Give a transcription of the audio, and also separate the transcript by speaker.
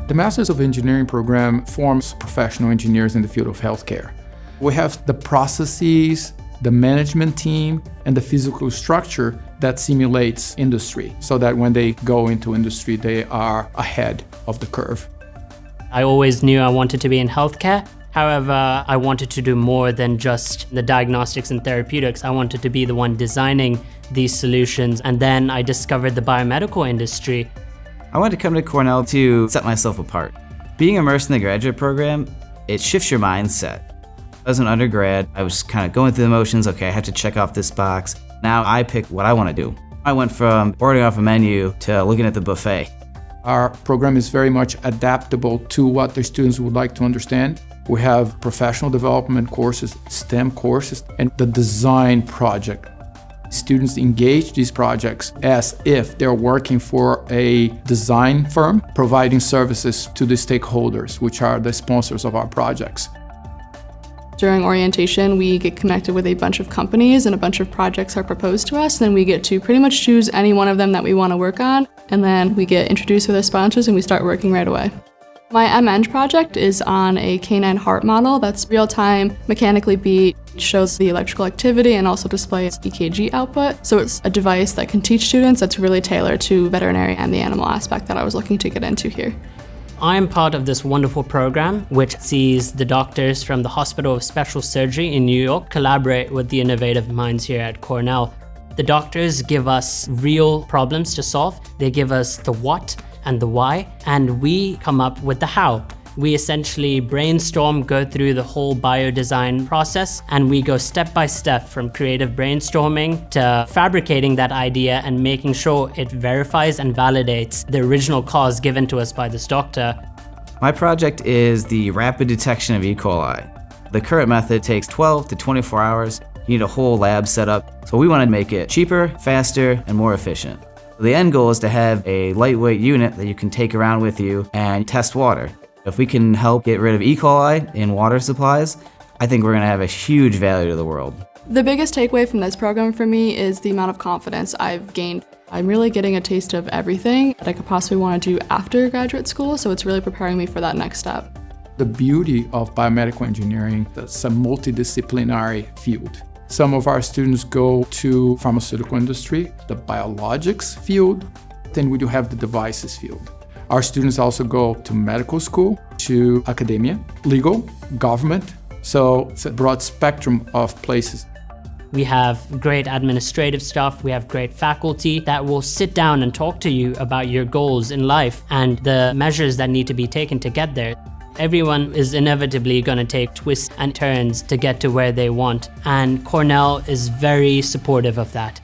Speaker 1: The Masters of Engineering program forms professional engineers in the field of healthcare. We have the processes, the management team, and the physical structure that simulates industry, so that when they go into industry, they are ahead of the curve.
Speaker 2: I always knew I wanted to be in healthcare. However, I wanted to do more than just the diagnostics and therapeutics. I wanted to be the one designing these solutions. And then I discovered the biomedical industry.
Speaker 3: I wanted to come to Cornell to set myself apart. Being immersed in the graduate program, it shifts your mindset. As an undergrad, I was kind of going through the motions. Okay, I have to check off this box. Now I pick what I want to do. I went from ordering off a menu to looking at the buffet.
Speaker 1: Our program is very much adaptable to what the students would like to understand. We have professional development courses, STEM courses, and the design project. Students engage these projects as if they're working for a design firm, providing services to the stakeholders, which are the sponsors of our projects.
Speaker 4: During orientation, we get connected with a bunch of companies and a bunch of projects are proposed to us. Then we get to pretty much choose any one of them that we want to work on. And then we get introduced with our sponsors and we start working right away. My M.Eng project is on a canine heart model that's real-time, mechanically beat, shows the electrical activity and also displays EKG output. So it's a device that can teach students that's really tailored to veterinary and the animal aspect that I was looking to get into here.
Speaker 2: I'm part of this wonderful program which sees the doctors from the Hospital of Special Surgery in New York collaborate with the innovative minds here at Cornell. The doctors give us real problems to solve. They give us the what and the why, and we come up with the how. We essentially brainstorm, go through the whole biodesign process, and we go step by step from creative brainstorming to fabricating that idea and making sure it verifies and validates the original cause given to us by this doctor.
Speaker 3: My project is the rapid detection of E. coli. The current method takes 12 to 24 hours. You need a whole lab set up. So we want to make it cheaper, faster, and more efficient. The end goal is to have a lightweight unit that you can take around with you and test water. If we can help get rid of E. coli in water supplies, I think we're going to have a huge value to the world.
Speaker 4: The biggest takeaway from this program for me is the amount of confidence I've gained. I'm really getting a taste of everything that I could possibly want to do after graduate school, so it's really preparing me for that next step.
Speaker 1: The beauty of biomedical engineering, it's a multidisciplinary field. Some of our students go to pharmaceutical industry, the biologics field, then we do have the devices field. Our students also go to medical school, to academia, legal, government, so it's a broad spectrum of places.
Speaker 2: We have great administrative staff, we have great faculty that will sit down and talk to you about your goals in life and the measures that need to be taken to get there. Everyone is inevitably going to take twists and turns to get to where they want, and Cornell is very supportive of that.